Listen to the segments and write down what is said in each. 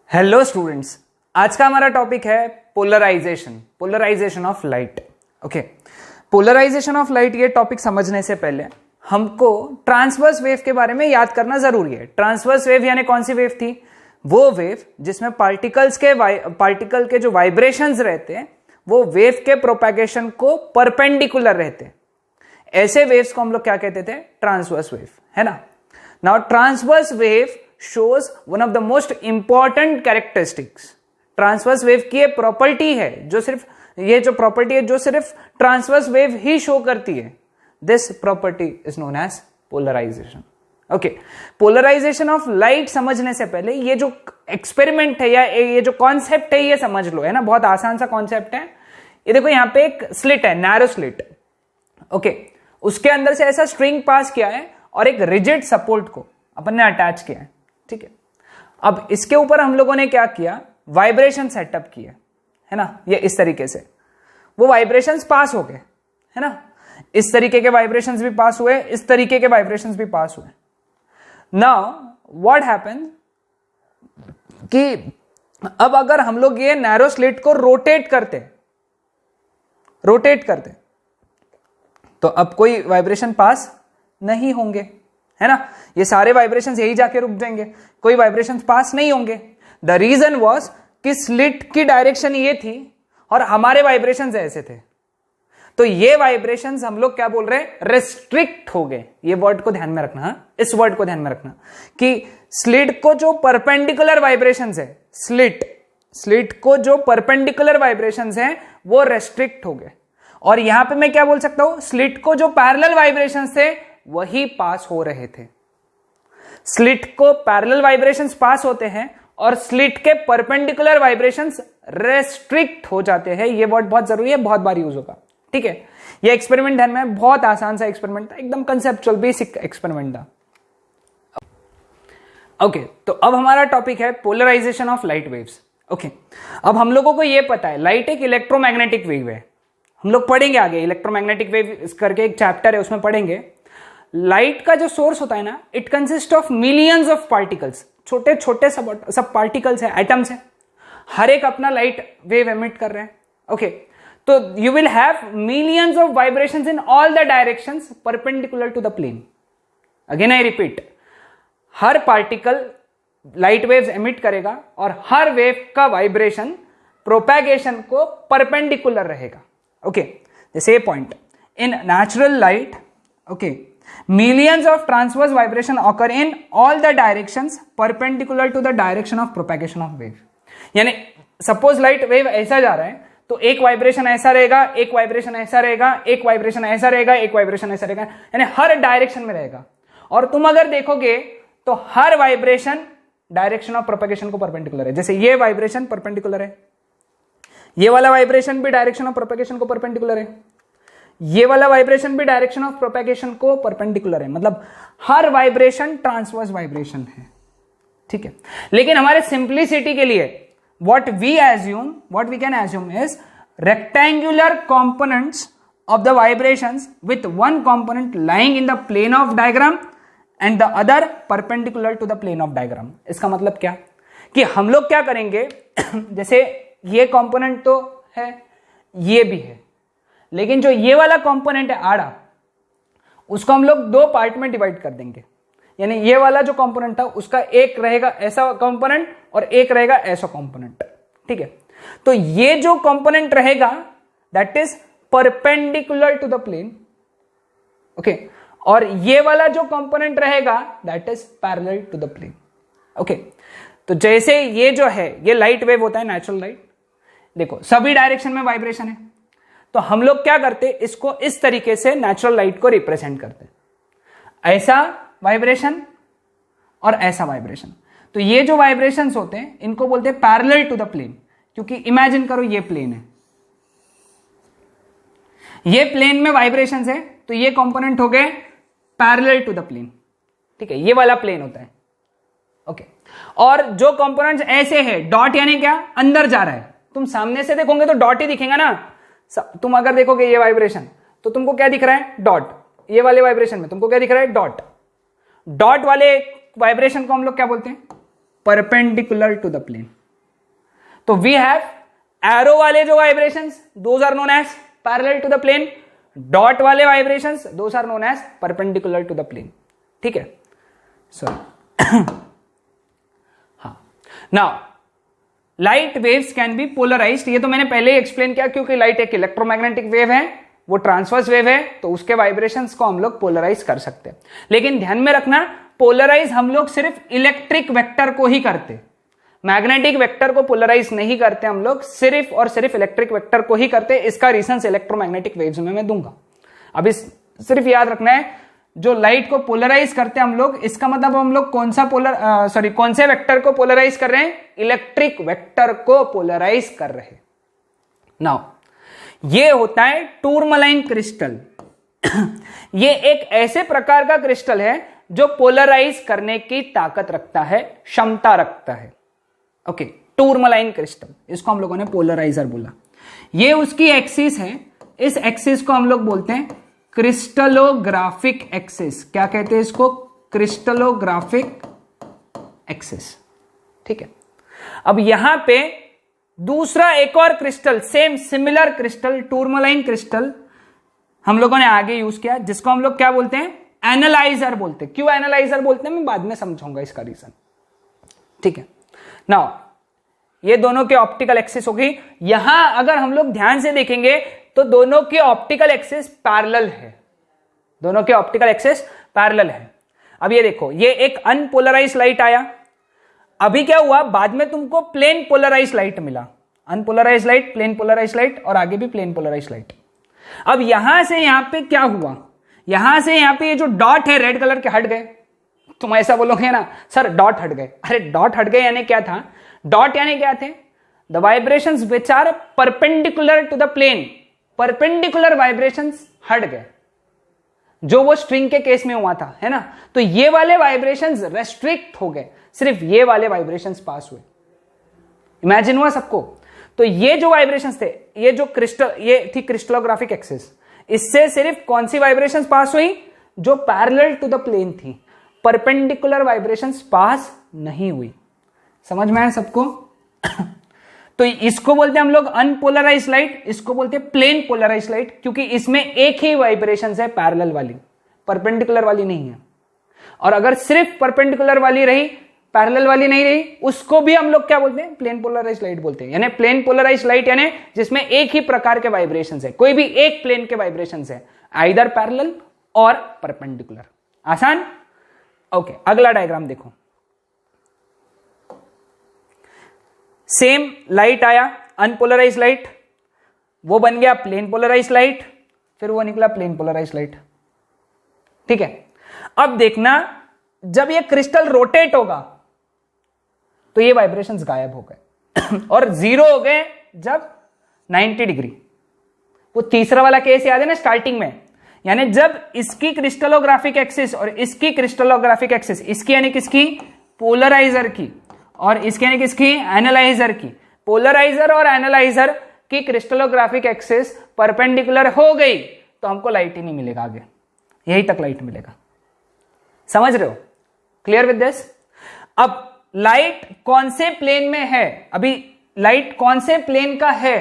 Hello students, आज का हमारा टॉपिक है polarisation of light. Okay, polarisation of light ये टॉपिक समझने से पहले हमको ट्रांसवर्स वेव के बारे में याद करना जरूरी है। ट्रांसवर्स वेव यानी कौन सी वेव थी? वो वेव जिसमें पार्टिकल के जो वाइब्रेशंस रहते हैं वो वेव के प्रोपैगेशन को परपेंडिकुलर रहते हैं। ऐसे वेव्स को हम लोग क्या कहते थे? ट्रांसवर्स वेव, है ना। Now transverse wave shows one of the most important characteristics। Transverse wave की एक प्रॉपर्टी है जो सिर्फ ट्रांसवर्स वेव ही शो करती है। This property is known as polarisation. Okay, polarisation of light समझने से पहले ये जो एक्सपेरिमेंट है या ये जो कॉन्सेप्ट है ये समझ लो, है ना। बहुत आसान सा कॉन्सेप्ट है। ये देखो, यहां पे एक स्लिट है, नैरो स्लिट। ओके, उसके अंदर से ऐसा स्ट्रिंग पास किया है और एक रिजिड सपोर्ट को अपन ने अटैच किया है, ठीक है। अब इसके ऊपर हम लोगों ने क्या किया? वाइब्रेशन सेटअप किया, है ना। ये इस तरीके से वो वाइब्रेशंस पास हो गए, है ना। इस तरीके के वाइब्रेशंस भी पास हुए, इस तरीके के वाइब्रेशंस भी पास हुए। नाउ व्हाट हैपेंस कि अब अगर हम लोग ये नैरो स्लिट को रोटेट करते तो अब कोई वाइब्रेशन पास नहीं होंगे, है ना। ये सारे वाइब्रेशंस यही जाके रुक जाएंगे, कोई वाइब्रेशंस पास नहीं होंगे। द रीजन वाज कि स्लिट की डायरेक्शन ये थी और हमारे वाइब्रेशंस ऐसे थे, तो ये वाइब्रेशंस हम लोग क्या बोल रहे हैं? रेस्ट्रिक्ट हो गए। ये वर्ड को ध्यान में रखना, हा? इस वर्ड को ध्यान में रखना कि स्लिट को जो परपेंडिकुलर वाइब्रेशंस है, स्लिट को जो परपेंडिकुलर वाइब्रेशंस हैं वो रेस्ट्रिक्ट हो गए। और यहां पे मैं क्या बोल सकता हूं? स्लिट को जो पैरेलल वाइब्रेशंस थे वही पास हो रहे थे। स्लिट को पैरेलल वाइब्रेशंस पास होते हैं और स्लिट के परपेंडिकुलर वाइब्रेशंस रेस्ट्रिक्ट हो जाते हैं। ये वर्ड बहुत जरूरी है, बहुत बार यूज होगा, ठीक है। ये एक्सपेरिमेंट ध्यान में, बहुत आसान सा एक्सपेरिमेंट था, एकदम कंसेप्चुअल बेसिक एक्सपेरिमेंट था। ओके, तो अब हमारा टॉपिक है polarisation of light waves. Okay, अब हम लोगों को यह पता है लाइट एक इलेक्ट्रोमैग्नेटिक वेव है। हम लोग पढ़ेंगे आगे, इलेक्ट्रोमैग्नेटिक वेव करके एक चैप्टर है, उसमें पढ़ेंगे। लाइट का जो सोर्स होता है ना, it consist of millions of particles. छोटे छोटे सब पार्टिकल्स है, एटम्स है, हर एक अपना लाइट वेव एमिट कर रहे हैं। ओके, तो you will have millions of vibrations in all the directions perpendicular to the plane. Again I repeat, हर पार्टिकल लाइट वेव्स एमिट करेगा और हर वेव का वाइब्रेशन प्रोपैगेशन को परपेंडिकुलर रहेगा। ओके, जैसे ये point in natural light, okay, millions of transverse vibration occur in all the directions perpendicular to the direction of propagation of wave। यानी suppose light wave ऐसा जा रहा है तो एक वाइब्रेशन ऐसा रहेगा, एक वाइब्रेशन ऐसा रहेगा, एक वाइब्रेशन ऐसा रहेगा, एक वाइब्रेशन ऐसा रहेगा, यानी हर डायरेक्शन में रहेगा। और तुम अगर देखोगे तो हर वाइब्रेशन डायरेक्शन ऑफ प्रोपगेशन को परपेंडिकुलर है। जैसे ये वाइब्रेशन परपेंडिकुलर है, ये वाला वाइब्रेशन भी डायरेक्शन ऑफ प्रोपगेशन को परपेंडिकुलर है, ये वाला वाइब्रेशन भी डायरेक्शन ऑफ प्रोपगेशन को परपेंडिकुलर है। मतलब हर वाइब्रेशन ट्रांसवर्स वाइब्रेशन है, ठीक है। लेकिन हमारे सिंप्लिसिटी के लिए what we can assume is rectangular components of the vibrations with one component lying in the plane of diagram and the other perpendicular to the plane of diagram. इसका मतलब क्या कि हम लोग क्या करेंगे जैसे ये कंपोनेंट तो है, ये भी है, लेकिन जो ये वाला कंपोनेंट है आड़ा, उसको हम लोग दो पार्ट में डिवाइड कर देंगे। यानी ये वाला जो कंपोनेंट था उसका एक रहेगा ऐसा कंपोनेंट और एक रहेगा ऐसा कंपोनेंट, ठीक है। तो ये जो कंपोनेंट रहेगा that is perpendicular to the plane, okay, और ये वाला जो कंपोनेंट रहेगा that is parallel to the plane, okay. तो जैसे ये जो है ये लाइट वेव होता है, नेचुरल लाइट, देखो सभी डायरेक्शन में वाइब्रेशन है, तो हम लोग क्या करते, इसको इस तरीके से नेचुरल लाइट को रिप्रेजेंट करते, ऐसा वाइब्रेशन और ऐसा वाइब्रेशन। तो ये जो वाइब्रेशंस होते हैं इनको बोलते हैं पैरेलल टू द प्लेन, क्योंकि इमेजिन करो ये प्लेन है, ये प्लेन में वाइब्रेशंस है, तो ये कंपोनेंट हो गए पैरेलल टू द प्लेन, ठीक है। ये वाला प्लेन होता है, ओके। और जो कंपोनेंट्स ऐसे है, डॉट यानी क्या, अंदर जा रहा है। तुम सामने से देखोगे तो डॉट ही दिखेगा ना। तुम अगर देखोगे ये वाइब्रेशन तो तुमको क्या दिख रहा है? डॉट। ये वाले वाइब्रेशन में तुमको क्या दिख रहा है? डॉट। डॉट वाले वाइब्रेशन को हम लोग क्या बोलते हैं? Perpendicular to the plane. तो वी हैव एरो वाले जो vibrations those are known as parallel to the plane, dot वाले vibrations those are known as perpendicular to the plane. ठीक है, सॉरी हाँ। Now light waves can be polarized, ये तो मैंने पहले ही एक्सप्लेन किया, क्योंकि लाइट एक इलेक्ट्रोमैग्नेटिक वेव है, वो ट्रांसवर्स वेव है, तो उसके वाइब्रेशंस को हम लोग पोलराइज कर सकते हैं। लेकिन ध्यान में रखना, पोलराइज हम लोग सिर्फ इलेक्ट्रिक वेक्टर को ही करते, मैग्नेटिक वेक्टर को पोलराइज नहीं करते हम लोग, सिर्फ और सिर्फ इलेक्ट्रिक वेक्टर को ही करते। इसका रीजन इलेक्ट्रोमैग्नेटिक वेव्स में मैं दूंगा। अभी सिर्फ याद रखना है, जो लाइट को पोलराइज करते हैं हम लोग, इसका मतलब हम लोग कौन से वेक्टर को पोलराइज कर रहे हैं? इलेक्ट्रिक वेक्टर को पोलराइज कर रहे हैं। नाउ ये होता है टूरमलाइन क्रिस्टल। ये एक ऐसे प्रकार का क्रिस्टल है जो पोलराइज करने की ताकत रखता है, क्षमता रखता है। ओके, टूरमलाइन क्रिस्टल, इसको हम लोगों ने पोलराइजर बोला। ये उसकी एक्सिस है, इस एक्सिस को हम लोग बोलते हैं क्रिस्टलोग्राफिक एक्सिस। क्या कहते हैं इसको? Crystallographic axis. ठीक है, अब यहां पे दूसरा एक और crystal, same similar crystal, tourmaline crystal हम लोगों ने आगे यूज किया, जिसको हम लोग क्या बोलते हैं? एनालाइजर बोलते हैं। क्यों एनालाइजर बोलते हैं मैं बाद में समझाऊंगा इसका रीजन। ठीक है, नाउ ये दोनों के ऑप्टिकल एक्सिस हो गई। यहां अगर हम लोग ध्यान से देखेंगे तो दोनों के ऑप्टिकल एक्सिस पैरेलल है, दोनों के ऑप्टिकल एक्सिस पैरेलल है। अब ये देखो, ये एक अनपोलराइज्ड लाइट आया, अभी क्या हुआ, बाद में तुमको प्लेन पोलराइज्ड लाइट मिला। Unpolarised light, plane polarised light, और आगे भी प्लेन पोलराइज्ड लाइट। अब यहां से यहां पे क्या हुआ, यहां से यहां पे ये जो डॉट है रेड कलर के हट गए। तुम ऐसा बोलोगे ना, सर डॉट हट गए। अरे डॉट हट गए यानी क्या था? डॉट यानी क्या थे? The vibrations which are perpendicular to the plane, perpendicular vibrations हट गए, जो वो स्ट्रिंग के केस में हुआ था, है ना। तो ये वाले वाइब्रेशंस रेस्ट्रिक्ट हो गए, सिर्फ ये वाले वाइब्रेशंस पास हुए। इमेजिन हुआ सबको? तो ये जो वाइब्रेशंस थे, ये जो क्रिस्टल, ये थी क्रिस्टलोग्राफिक एक्सिस, इससे सिर्फ कौन सी वाइब्रेशंस पास हुई? जो पैरेलल टू द प्लेन थी, परपेंडिकुलर वाइब्रेशंस पास नहीं हुई। समझ में आया सबको? तो इसको बोलते हैं हम लोग अनपोलराइज्ड लाइट, इसको बोलते हैं प्लेन पोलराइज्ड लाइट, क्योंकि इसमें एक ही वाइब्रेशंस है, पैरेलल वाली, परपेंडिकुलर वाली नहीं है। और अगर सिर्फ परपेंडिकुलर वाली रही, पैरेलल वाली नहीं रही, उसको भी हम लोग क्या बोलते हैं? प्लेन पोलराइज्ड लाइट बोलते हैं। यानी प्लेन पोलराइज्ड लाइट यानी जिसमें एक ही प्रकार के वाइब्रेशंस है, कोई भी एक प्लेन के वाइब्रेशंस है, आइदर पैरेलल और परपेंडिकुलर। आसान? ओके, अगला डायग्राम देखो। सेम लाइट आया, अनपोलराइज्ड लाइट, वो बन गया प्लेन पोलराइज्ड लाइट, फिर वो निकला प्लेन पोलराइज्ड लाइट। ठीक है, अब देखना, जब ये क्रिस्टल रोटेट होगा तो ये वाइब्रेशंस गायब हो गए और जीरो हो गए जब 90 डिग्री। वो तीसरा वाला केस याद है ना स्टार्टिंग में? यानी जब इसकी क्रिस्टलोग्राफिक एक्सिस और इसकी क्रिस्टलोग्राफिक एक्सिस, इसकी यानी किसकी? पोलराइजर की, और इसके यानी किसकी? एनालाइजर की। पोलराइजर और एनालाइजर की क्रिस्टलोग्राफिक एक्सिस परपेंडिकुलर हो गई तो हमको लाइट ही नहीं मिलेगा, आगे यही तक लाइट मिलेगा। समझ रहे हो? Clear with this? अब लाइट कौन से प्लेन में है? अभी लाइट कौन से प्लेन का है?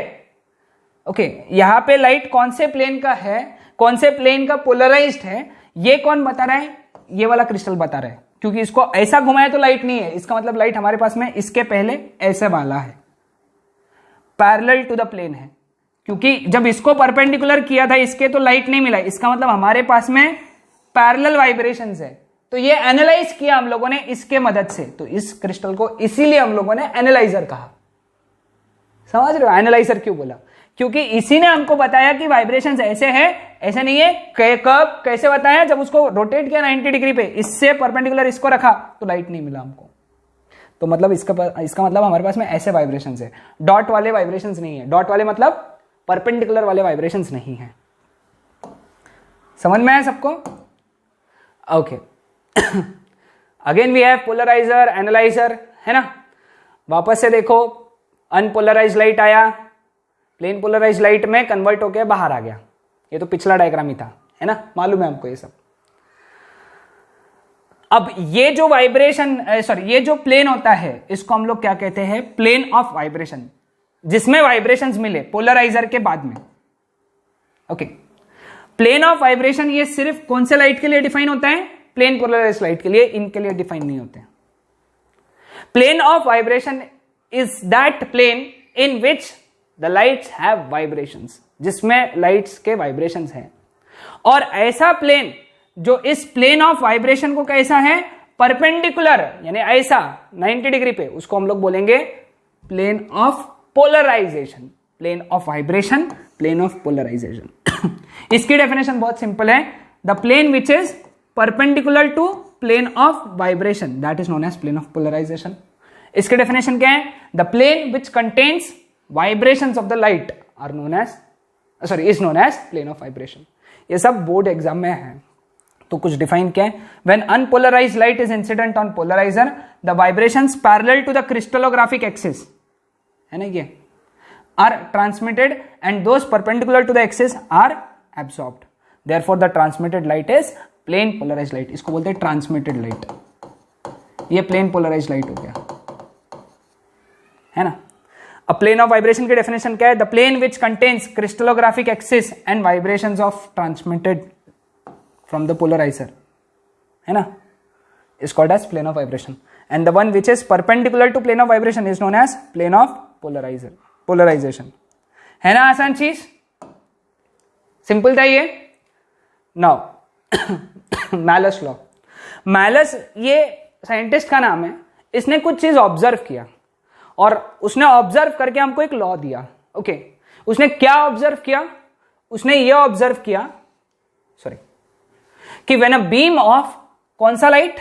ओके, यहां पे लाइट कौन से प्लेन का है, कौन से प्लेन का पोलराइज्ड है, ये कौन बता रहा है? ये वाला क्रिस्टल बता रहा है, क्योंकि इसको ऐसा घुमाया तो लाइट नहीं है, इसका मतलब लाइट हमारे पास में इसके पहले ऐसे वाला है, पैरेलल टू द प्लेन है। क्योंकि जब इसको परपेंडिकुलर किया था इसके तो लाइट नहीं मिला, इसका मतलब हमारे पास में पैरेलल वाइब्रेशंस है। तो ये एनालाइज किया हम लोगों ने इसके मदद से, तो इस क्रिस्टल को इसीलिए हम लोगों ने एनालाइजर कहा। समझ रहे हो एनालाइजर क्यों बोला? क्योंकि इसी ने हमको बताया कि वाइब्रेशंस ऐसे है, ऐसे नहीं है। कब कैसे बताया? जब उसको रोटेट किया 90 डिग्री पे, इससे परपेंडिकुलर इसको रखा तो लाइट नहीं मिला हमको। तो मतलब इसका मतलब हमारे पास में ऐसे वाइब्रेशंस है, डॉट वाले वाइब्रेशंस नहीं है। डॉट वाले मतलब परपेंडिकुलर वाले वाइब्रेशंस नहीं है। समझ में आया सबको? Okay, again we have polariser, analyser, है ना। वापस से देखो, अनपोलराइज्ड लाइट आया, प्लेन पोलराइज्ड लाइट में कन्वर्ट होकर बाहर आ गया। ये तो पिछला डायग्राम ही था, है ना, मालूम है हमको ये सब। अब ये जो वाइब्रेशन, सॉरी, ये जो प्लेन होता है इसको हम लोग क्या कहते हैं? Plane of vibration. जिसमें वाइब्रेशंस मिले पोलराइजर के बाद में। ओके, प्लेन ऑफ वाइब्रेशन ये सिर्फ कौन से लाइट के लिए डिफाइन होता है? प्लेन पोलराइज्ड लाइट के लिए, इनके लिए डिफाइन नहीं होते। Plane of vibration is that plane in which the lights have vibrations, जिसमें लाइट्स के वाइब्रेशंस हैं। और ऐसा प्लेन जो इस प्लेन ऑफ वाइब्रेशन को कैसा है? परपेंडिकुलर, यानी ऐसा 90 डिग्री पे, उसको हम लोग बोलेंगे plane of polarisation. Plane of vibration, plane of polarisation. इसकी डेफिनेशन बहुत सिंपल है, the plane which is perpendicular to plane of vibration that is known as plane of polarisation. इसकी डेफिनेशन क्या है? The plane which contains vibrations of the light are known as is known as plane of vibration. ये सब board exam में है, तो कुछ define क्या है? When unpolarised light is incident on polariser, the vibrations parallel to the crystallographic axis, है ना, ये are transmitted and those perpendicular to the axis are absorbed. Therefore the transmitted light is plane polarised light. इसको बोलते हैं transmitted light. ये plane polarised light हो गया, है ना। अब प्लेन ऑफ वाइब्रेशन की डेफिनेशन क्या है? The plane which contains crystallographic axis and vibrations of transmitted from the polariser, है ना, is called as plane of vibration, and the one which is perpendicular to plane of vibration is known as plane of polarization। है ना आसान चीज, simple था ये। Now malleus law. Malleus ये scientist का नाम है, इसने कुछ चीज ऑब्जर्व किया और उसने ऑब्जर्व करके हमको एक लॉ दिया। ओके, उसने क्या ऑब्जर्व किया? उसने ये ऑब्जर्व किया कि व्हेन अ बीम ऑफ कौन सा light?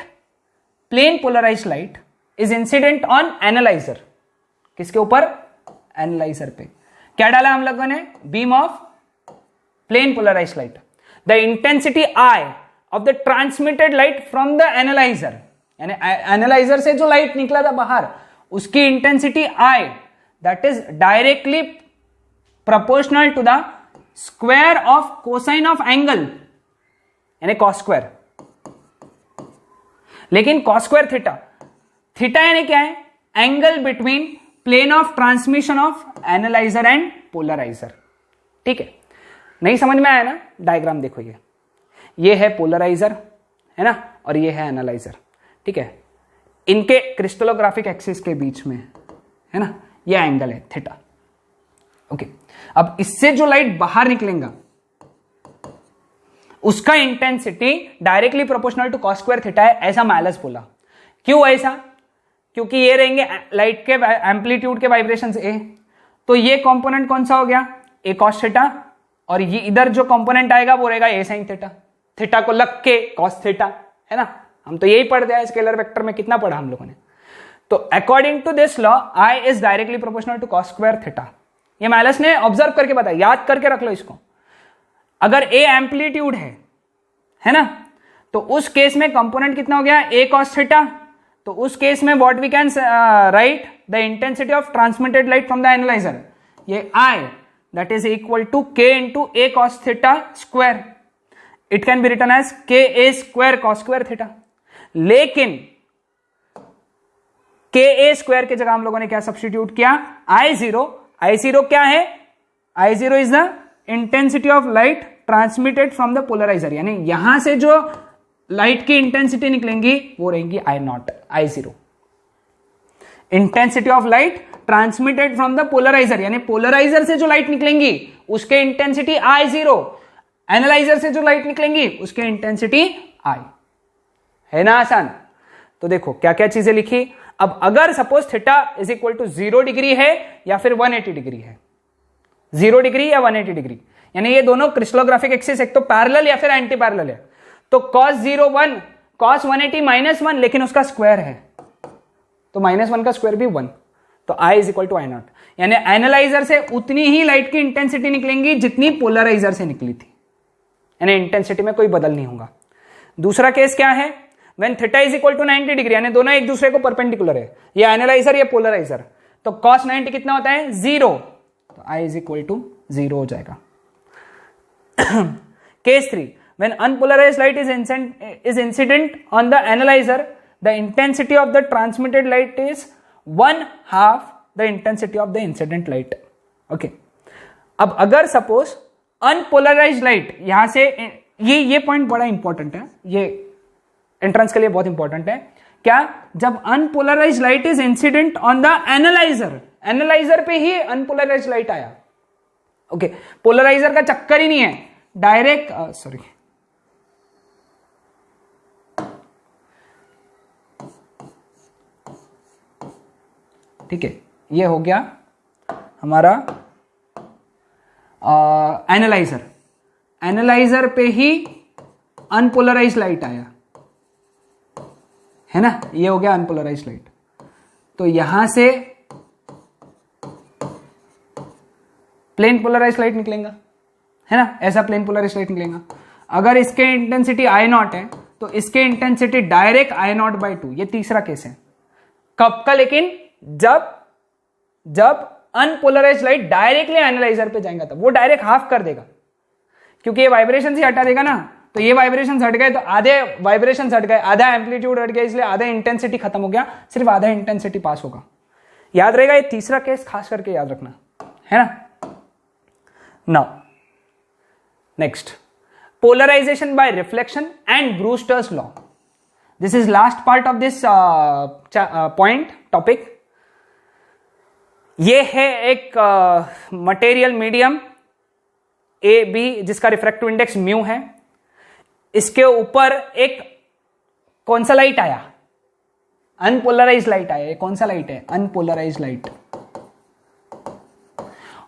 Plane polarised light is incident on analyser. किसके ऊपर? एनालाइजर पे। क्या डाला हम लोगों ने? Beam of plane polarised light. The intensity I of the transmitted light from the analyser, यानी एनालाइजर से जो लाइट निकला था बाहर, उसकी intensity I that is directly proportional to the square of cosine of angle, यानी कॉस स्क्वायर। लेकिन cos square theta, theta यानी क्या है? Angle between plane of transmission of analyser and polariser. ठीक है, नहीं समझ में आया ना? डायग्राम देखो, ये है पोलराइजर, है ना, और ये है एनालाइजर। ठीक है, इनके क्रिस्टलोग्राफिक एक्सिस के बीच में, है ना, ये एंगल है थीटा। ओके, अब इससे जो लाइट बाहर निकलेगा उसका intensity directly proportional to cos square theta है, ऐसा मैलस बोला। क्यों ऐसा? क्योंकि ये रहेंगे लाइट के एम्पलीट्यूड के वाइब्रेशंस ए, तो ये कंपोनेंट कौन सा हो गया? ए कॉस थीटा, और ये इधर जो कंपोनेंट आएगा वो रहेगा ए साइन थीटा। थीटा को लग के कॉस थीटा, है ना, हम तो यही पढ़ते हैं स्केलर वेक्टर में, कितना पढ़ा हम लोगों ने। तो according to this law I is directly proportional to cos square theta. ये मैलस ने ऑब्जर्व करके बताया, याद करके रख लो इसको। अगर ए एम्पलीट्यूड है ना, तो उस केस में कंपोनेंट कितना हो गया? A cos theta. तो उस केस में what we can write? The intensity of transmitted light from the analyser, ये I that is equal to K into A cos theta square. It can be written as K A square cos square theta. लेकिन K A square के जगह हम लोगों ने क्या substitute किया? आई zero क्या है? I zero is the intensity of light transmitted from the polarizer, यानी यहां से जो लाइट की इंटेंसिटी निकलेंगी वो रहेंगी I naught, I zero. Intensity of light transmitted from the polarizer, यानी पोलराइजर से जो लाइट निकलेंगी उसके इंटेंसिटी आई जीरो, एनालाइजर से जो लाइट निकलेंगी उसके इंटेंसिटी आई। है ना आसान? तो देखो क्या क्या चीजें लिखी। अब अगर suppose theta is equal to 0 degree है या फिर 180 डिग्री है, 0 डिग्री या 180 डिग्री, यानी ये दोनों क्रिस्टलोग्राफिक एक्सिस एक तो पैरेलल या फिर एंटी पैरेलल है, तो cos 0 1, cos 180 -1, लेकिन उसका स्क्वायर है, तो -1 का स्क्वायर भी 1, तो I is equal to I nought, यानी एनालाइजर से उतनी ही लाइट की इंटेंसिटी निकलेंगी जितनी पोलराइजर से निकली थी, यानी इंटेंसिटी में कोई बदल नहीं होगा। दूसरा केस क्या है? When theta is equal to 90 degree, यानी दोनों एक दूसरे को परपेंडिकुलर है, ये एनालाइजर ये पोलराइजर, तो cos 90 कितना होता है? 0, तो I इज इक्वल टू 0 हो जाएगा। Case 3, when unpolarized light is incident on the analyzer, the intensity of the transmitted light is 1/2 the intensity of the incident light. Okay, अब अगर सपोज अनपोलराइज्ड लाइट, यहां से ये पॉइंट बड़ा important है, ये एंट्रेंस के लिए बहुत इंपॉर्टेंट है। क्या? जब unpolarised light is incident on the analyser, analyser पे ही अनपोलराइज्ड लाइट आया। ओके, पोलराइजर का चक्कर ही नहीं है, डायरेक्ट सॉरी ठीक है, ये हो गया हमारा एनालाइजर, एनालाइजर पे ही अनपोलराइज्ड लाइट आया है ना, ये हो गया अनपोलराइज्ड लाइट। तो यहां से प्लेन पोलराइज्ड लाइट निकलेगा, है ना, ऐसा प्लेन पोलराइज्ड लाइट निकलेगा। अगर इसके इंटेंसिटी I0 है तो इसके इंटेंसिटी डायरेक्ट I0/2, ये तीसरा केस है। कब का? लेकिन जब अनपोलराइज्ड लाइट डायरेक्टली एनालाइजर पे जाएगा तब वो डायरेक्ट हाफ कर देगा, क्योंकि ये वाइब्रेशन ही हटा देगा ना। तो ये वाइब्रेशन हट गए तो आधे वाइब्रेशन हट गए, आधा एम्पलीट्यूड हट गया, इसलिए आधा इंटेंसिटी खत्म हो गया, सिर्फ आधा इंटेंसिटी पास होगा। याद रहेगा, ये तीसरा केस खास करके याद रखना, है ना। Now next, polarization by reflection and Brewster's law. This is last part of this point topic. ये है एक मटेरियल मीडियम ए बी जिसका रिफ्रैक्टिव इंडेक्स म्यू है, इसके ऊपर एक कौन सा लाइट आया? अनपोलराइज्ड लाइट आया। कौन सा लाइट है? Unpolarised light.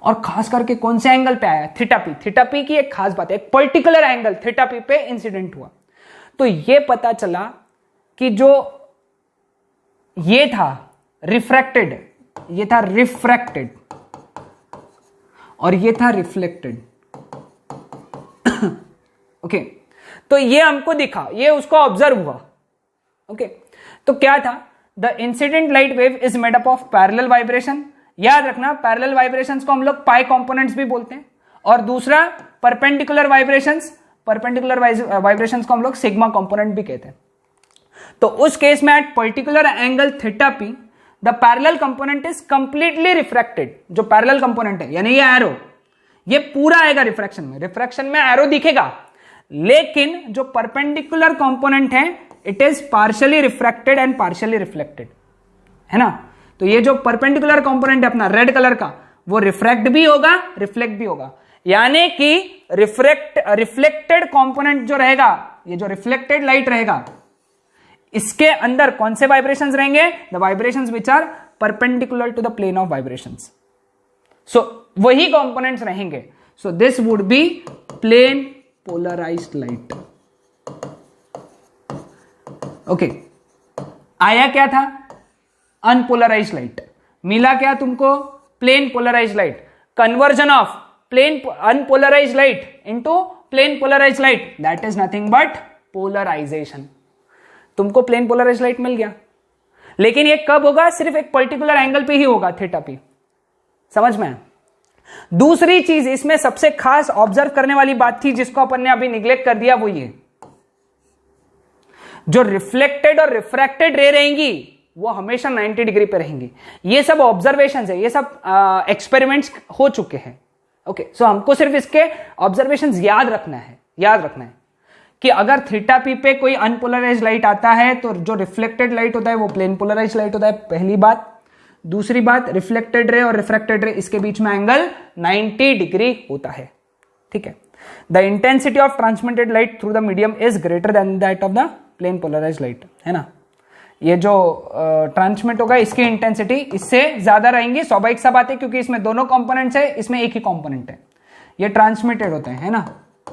और खास करके कौन से एंगल पे आया? Theta P. थीटा पी की एक खास बात है, एक पर्टिकुलर एंगल थीटा पी पे इंसिडेंट हुआ। तो ये पता चला कि जो ये था रिफ्रैक्टेड, ये था रिफ्रैक्टेड और ये था रिफ्लेक्टेड। ओके, तो ये हमको दिखा, ये उसको ऑब्जर्व हुआ। ओके, तो क्या था? The incident light wave is made up of parallel vibration. याद रखना, पैरेलल वाइब्रेशंस को हम लोग पाई कंपोनेंट्स भी बोलते हैं, और दूसरा परपेंडिकुलर वाइब्रेशंस, परपेंडिकुलर वाइब्रेशंस को हम लोग सिग्मा कंपोनेंट भी कहते हैं। तो उस केस में at particular angle theta P the parallel component is completely refracted. जो पैरेलल कंपोनेंट है यानी ये एरो, ये पूरा आएगा रिफ्रैक्शन में। रिफ्रैक्शन में एरो दिखेगा, लेकिन जो परपेंडिकुलर कंपोनेंट है it is partially refracted and partially reflected, है ना। तो ये जो परपेंडिकुलर कंपोनेंट है अपना रेड कलर का, वो रिफ्रैक्ट भी होगा, रिफ्लेक्ट भी होगा। यानी कि रिफ्लेक्टेड कंपोनेंट जो रहेगा, ये जो रिफ्लेक्टेड लाइट रहेगा, इसके अंदर कौन से वाइब्रेशंस रहेंगे? The vibrations which are perpendicular to the plane of vibrations. So वही कंपोनेंट्स रहेंगे। So this would be plane polarised light. Okay, आया क्या था? Unpolarized light. मिला क्या तुमको? Plane polarised light. Conversion of plane unpolarized light into plane polarised light, that is nothing but polarization. तुमको plane polarised light मिल गया, लेकिन ये कब होगा? सिर्फ एक पर्टिकुलर एंगल पे ही होगा, थीटा पी। समझ में? दूसरी चीज इसमें सबसे खास ऑब्जर्व करने वाली बात थी, जिसको अपन ने अभी निग्लेक्ट कर दिया, वो ये जो रिफ्लेक्टेड और रिफ्रैक्टेड रे रहेंगी वो हमेशा 90 डिग्री पे रहेंगी। ये सब ऑब्जर्वेशंस है, ये सब एक्सपेरिमेंट्स हो चुके हैं। ओके, सो हमको सिर्फ इसके ऑब्जर्वेशंस याद रखना है कि अगर थीटा पी पे कोई अनपोलराइज्ड लाइट आता है तो जो रिफ्लेक्टेड लाइट होता है वो प्लेन पोलराइज्ड लाइट होता है, पहली बात। दूसरी बात, रिफ्लेक्टेड रे और रिफ्रैक्टेड रे, इसके बीच में एंगल 90 डिग्री होता है। ठीक है। The intensity of transmitted light through the medium is greater than that of the plane polarised light, है ना। ये जो ट्रांसमिट होगा इसकी इंटेंसिटी इससे ज्यादा रहेंगी, स्वाभाविक सा बात है, क्योंकि इसमें दोनों कंपोनेंट्स है, इसमें एक ही कंपोनेंट है। ये ट्रांसमिटेड होते हैं, है ना,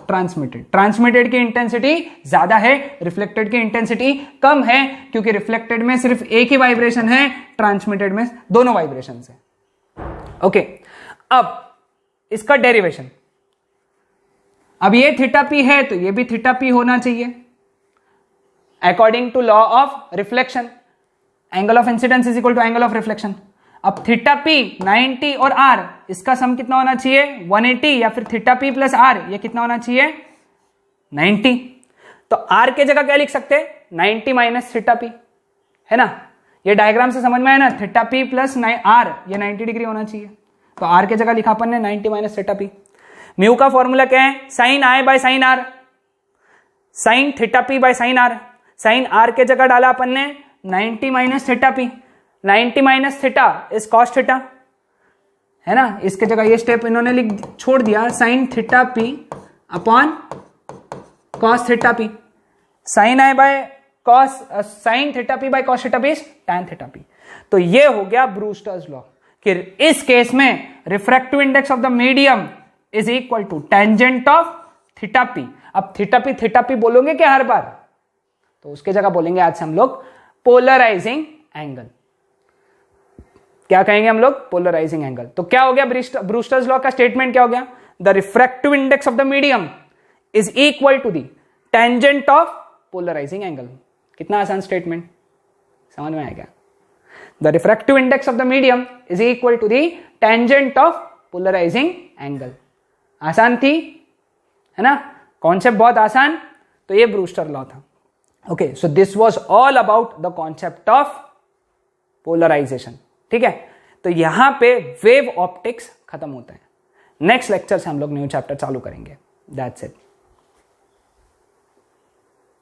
ट्रांसमिटेड की इंटेंसिटी ज्यादा है, रिफ्लेक्टेड की इंटेंसिटी कम है, क्योंकि रिफ्लेक्टेड में सिर्फ एक ही वाइब्रेशन है, ट्रांसमिटेड में दोनों वाइब्रेशन है। ओके, अब इसका डेरिवेशन, अब ये थीटा पी है तो ये भी थीटा पी होना चाहिए according to law of reflection. Angle of incidence is equal to angle of reflection. अब थीटा पी 90 और आर, इसका सम कितना होना चाहिए? 180, या फिर थीटा पी प्लस आर, ये कितना होना चाहिए? 90। तो आर के जगह क्या लिख सकते हैं? 90 माइनस थीटा पी, है ना। ये डायग्राम से समझ में आया ना, थीटा पी प्लस आर, ये 90 डिग्री होना चाहिए, तो आर के जगह लिखा अपन ने 90 माइनस थीटा पी। म्यू का फॉर्मूला क्या है, sine I by sine R, sine theta P by sine R. Sine R के जगह डाला अपन ने 90 minus theta P, 90 minus theta is cos theta, है ना। इसके जगह ये स्टेप इन्होंने छोड़ दिया, sine theta P upon cos theta P, sine I by cos, sine theta P by cos theta P is tan theta P. तो ये हो गया ब्रूस्टर्स लॉ कि इस केस में refractive index of the medium is equal to tangent of theta P. अब theta P बोलोगे क्या हर बार, तो उसके जगह बोलेंगे आज से हम लोग पोलराइजिंग एंगल। क्या कहेंगे हम लोग, पोलराइजिंग एंगल। तो क्या हो गया ब्रूस्टर्स लॉ का स्टेटमेंट, क्या हो गया, the refractive index of the medium is equal to the tangent of polarising angle. कितना आसान स्टेटमेंट, समझ में आएगा। The refractive index of the medium is equal to the tangent of polarising angle. आसान थी, है ना, कॉन्सेप्ट बहुत आसान। तो ये ब्रूस्टर लॉ था। Okay, so this was all about the concept of polarisation. ठीक है, तो यहां पे वेव ऑप्टिक्स खत्म होता है। नेक्स्ट लेक्चर से हम लोग न्यू चैप्टर चालू करेंगे। That's it.